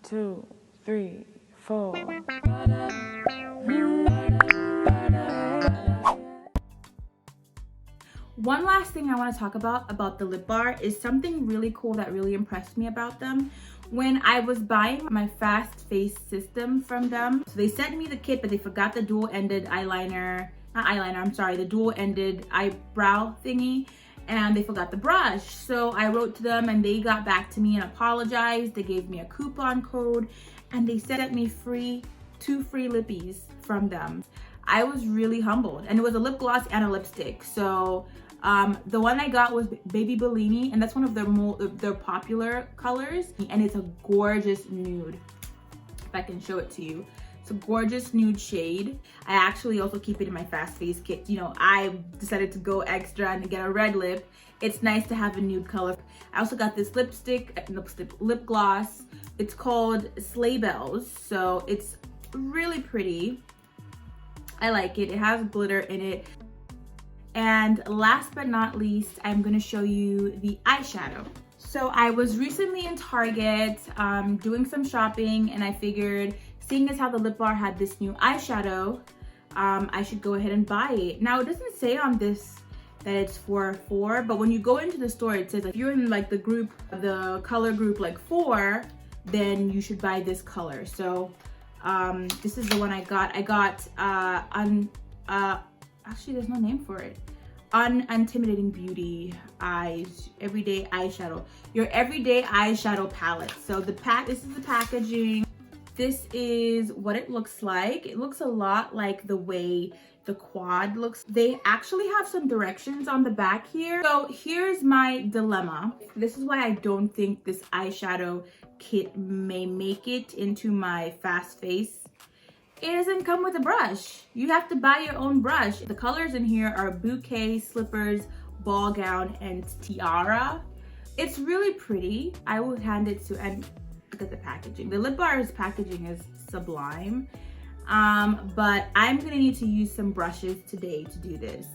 2, 3, 4. One last thing I want to talk about the lip bar is something really cool that really impressed me about them. When I was buying my fast face system from them, so they sent me the kit, but they forgot the dual-ended the dual-ended eyebrow thingy, and they forgot the brush. So I wrote to them and they got back to me and apologized. They gave me a coupon code and they sent me two free lippies from them. I was really humbled, and it was a lip gloss and a lipstick. So the one I got was Baby Bellini, and that's one of their popular colors, and it's a gorgeous nude. If I can show it to you, it's a gorgeous nude shade. I actually also keep it in my fast face kit. You know, I decided to go extra and get a red lip. It's nice to have a nude color. I also got this lip gloss. It's called Sleigh Bells, so it's really pretty. I like it. It has glitter in it. And last but not least, I'm gonna show you the eyeshadow. So I was recently in Target doing some shopping, and I figured, seeing as how the lip bar had this new eyeshadow, I should go ahead and buy it. Now, it doesn't say on this that it's for 4, but when you go into the store, it says if you're in like the color group like 4, then you should buy this color. So this is the one I got. I got actually there's no name for it. Unintimidating Beauty Everyday Eyeshadow. Your Everyday Eyeshadow Palette. So this is the packaging. This is what it looks like. It looks a lot like the way the quad looks. They actually have some directions on the back here. So here's my dilemma. This is why I don't think this eyeshadow kit may make it into my fast face. It doesn't come with a brush. You have to buy your own brush. The colors in here are bouquet, slippers, ball gown, and tiara. It's really pretty. I will hand it to, and look at the packaging. The lip bar's packaging is sublime. But I'm gonna need to use some brushes today to do this.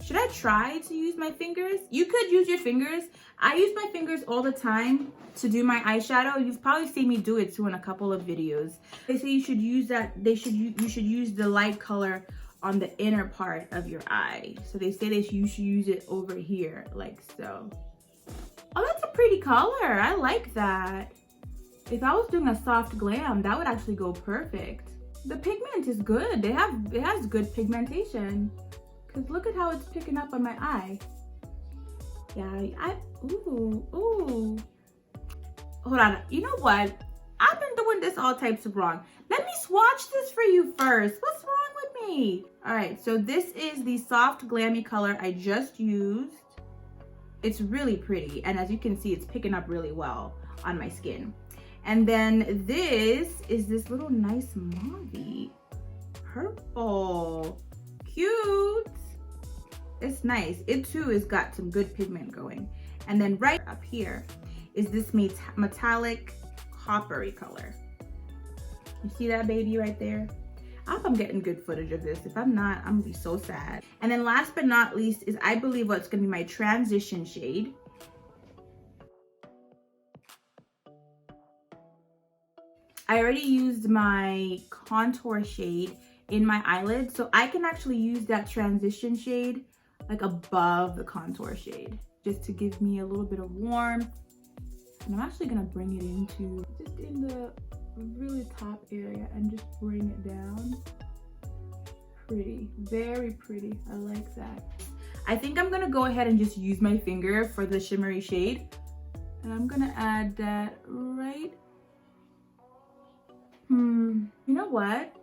Should I try to use my fingers? You could use your fingers. I use my fingers all the time to do my eyeshadow. You've probably seen me do it too in a couple of videos. They say you should use that. You should use the light color on the inner part of your eye. So they say that you should use it over here, like so. Oh, that's a pretty color. I like that. If I was doing a soft glam, that would actually go perfect. The pigment is good. It has good pigmentation. Cause look at how it's picking up on my eye. Yeah, ooh. Hold on, you know what? I've been doing this all types of wrong. Let me swatch this for you first. What's wrong with me? All right, so this is the soft glammy color I just used. It's really pretty, and as you can see, it's picking up really well on my skin. And then this is this little nice mauve purple. Cute. It's nice. It too has got some good pigment going. And then right up here is this metallic coppery color. You see that baby right there? I hope I'm getting good footage of this. If I'm not, I'm gonna be so sad. And then last but not least is, I believe, what's gonna be my transition shade. I already used my contour shade in my eyelid, so I can actually use that transition shade like above the contour shade, just to give me a little bit of warmth. And I'm actually gonna bring it into just in the really top area and just bring it down. Pretty, very pretty. I like that. I think I'm gonna go ahead and just use my finger for the shimmery shade, and I'm gonna add that right. You know what?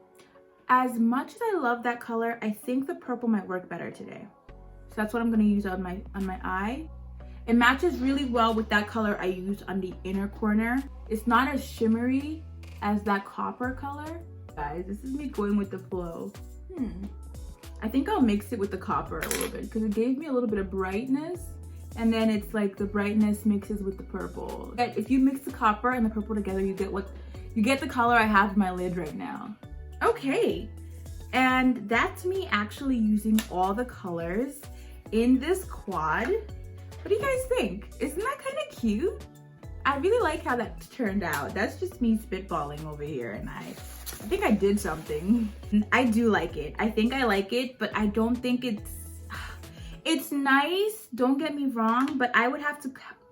As much as I love that color, I think the purple might work better today. So that's what I'm gonna use on my eye. It matches really well with that color I used on the inner corner. It's not as shimmery as that copper color. Guys, this is me going with the flow. I think I'll mix it with the copper a little bit because it gave me a little bit of brightness, and then it's like the brightness mixes with the purple. But if you mix the copper and the purple together, you get the color I have in my lid right now. Okay, and that's me actually using all the colors in this quad. What do you guys think? Isn't that kind of cute? I really like how that turned out. That's just me spitballing over here, and I think I did something. I do like it. I think I like it, but I don't think it's nice, don't get me wrong, but I would have to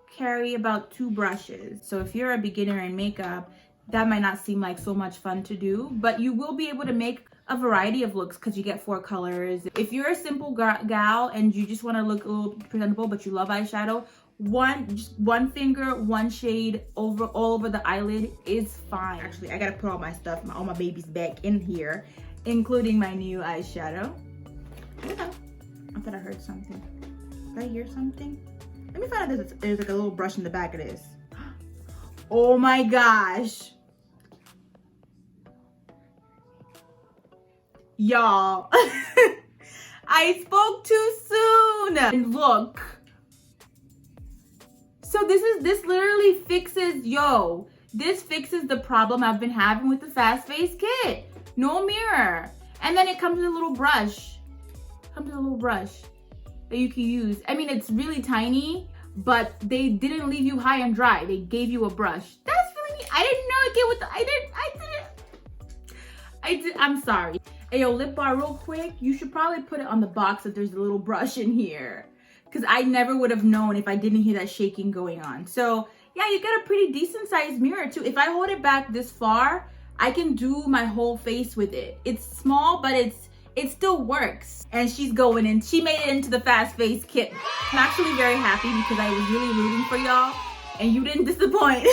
carry about 2 brushes. So if you're a beginner in makeup, that might not seem like so much fun to do, but you will be able to make a variety of looks because you get 4 colors. If you're a simple gal and you just want to look a little presentable, but you love eyeshadow, just one finger, one shade all over the eyelid is fine. Actually, I gotta put all my stuff, all my babies back in here, including my new eyeshadow. I thought I heard something. Did I hear something? Let me find out there's like a little brush in the back of this. Oh my gosh. Y'all. I spoke too soon. And look. So this literally fixes, this fixes the problem I've been having with the Fast Face kit. No mirror. And then it comes with a little brush. That you can use. I mean, it's really tiny, but they didn't leave you high and dry. They gave you a brush. That's really neat. I didn't know it came with I'm sorry. Hey, yo, lip bar real quick. You should probably put it on the box that there's a little brush in here, because I never would have known if I didn't hear that shaking going on. So yeah, you got a pretty decent sized mirror too. If I hold it back this far, I can do my whole face with it. It's small, but it still works. And she's going in. She made it into the Fast Face kit. I'm actually very happy because I was really rooting for y'all and you didn't disappoint.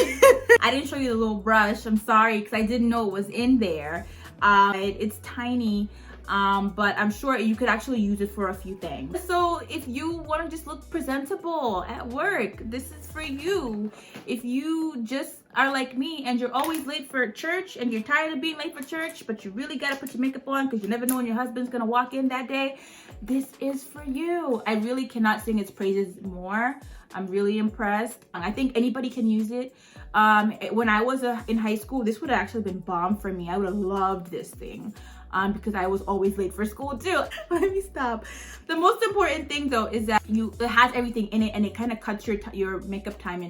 I didn't show you the little brush. I'm sorry, because I didn't know it was in there. It's tiny, but I'm sure you could actually use it for a few things. So if you want to just look presentable at work, this is for you. If you just are like me and you're always late for church and you're tired of being late for church, but you really got to put your makeup on because you never know when your husband's going to walk in that day, this is for you. I really cannot sing its praises more. I'm really impressed. I think anybody can use it. When I was in high school, this would have actually been bomb for me. I would have loved this thing because I was always late for school too. Let me stop. The most important thing though is that it has everything in it, and it kind of cuts your makeup time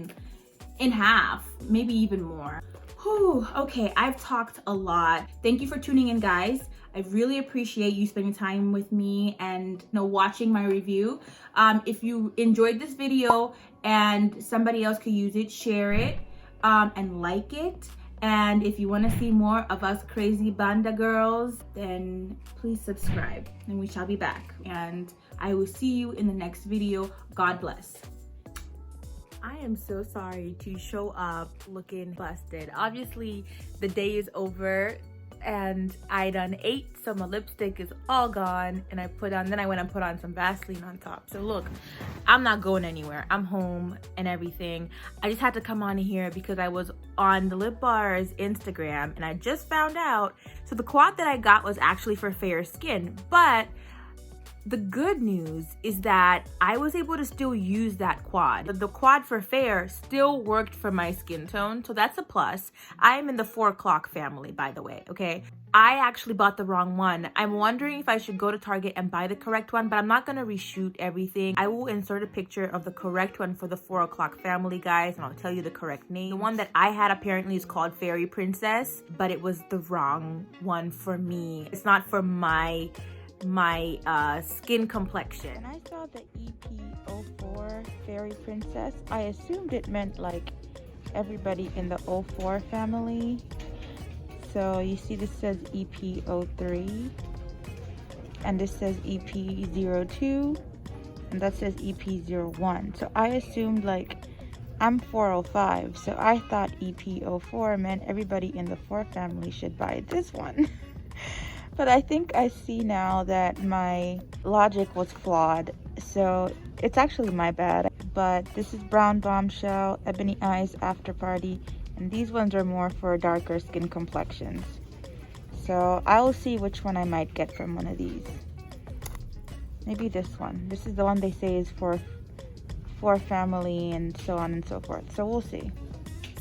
in half, maybe even more. Whew, okay, I've talked a lot. Thank you for tuning in, guys. I really appreciate you spending time with me and watching my review. If you enjoyed this video and somebody else could use it, share it and like it. And if you want to see more of us crazy Banda girls, then please subscribe and we shall be back. And I will see you in the next video. God bless. I am so sorry to show up looking busted. Obviously, the day is over and I done ate, so my lipstick is all gone, and then I went and put on some Vaseline on top. So look, I'm not going anywhere. I'm home and everything. I just had to come on here because I was on the Lip Bar's Instagram and I just found out. So the quad that I got was actually for fair skin, but the good news is that I was able to still use that quad. The quad for fair still worked for my skin tone, so that's a plus. I am in the 4 o'clock family, by the way, okay? I actually bought the wrong one. I'm wondering if I should go to Target and buy the correct one, but I'm not gonna reshoot everything. I will insert a picture of the correct one for the 4 o'clock family, guys, and I'll tell you the correct name. The one that I had apparently is called Fairy Princess, but it was the wrong one for me. It's not for my skin complexion. When I saw the EP04 Fairy Princess, I assumed it meant like everybody in the 04 family. So you see this says EP03 and this says EP02 and that says EP01. So I assumed like I'm 405, so I thought EP04 meant everybody in the 4 family should buy this one. But I think I see now that my logic was flawed, so it's actually my bad. But this is Brown Bombshell, Ebony Eyes After Party, and these ones are more for darker skin complexions. So I will see which one I might get from one of these. Maybe this one. This is the one they say is for family and so on and so forth. So we'll see.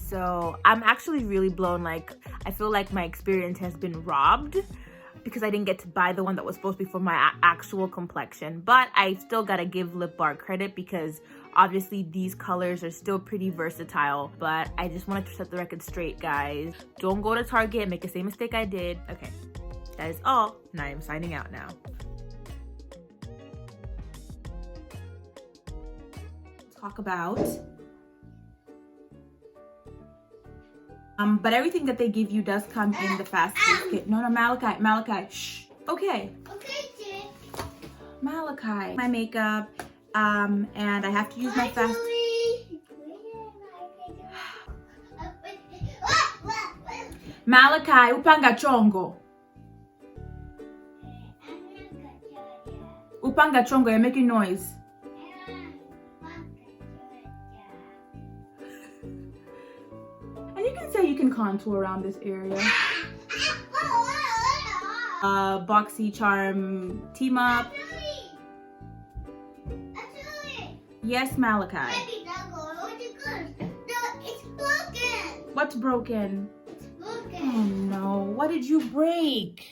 So I'm actually really blown. Like, I feel like my experience has been robbed because I didn't get to buy the one that was supposed to be for my actual complexion. But I still gotta give Lip Bar credit because Obviously, these colors are still pretty versatile, but I just wanted to set the record straight, guys. Don't go to Target and make the same mistake I did. Okay, that is all, and I am signing out now. Talk about but everything that they give you does come in the fast food kit. No, Malachi, shh. Okay, Chick. Malachi, my makeup, and I have to use my fast. Malachi, upanga chongo. Upanga chongo, you're making noise. And you can say you can contour around this area. Boxy Charm team up. Yes, Malachi. It's broken. What's broken? It's broken. Oh no, what did you break?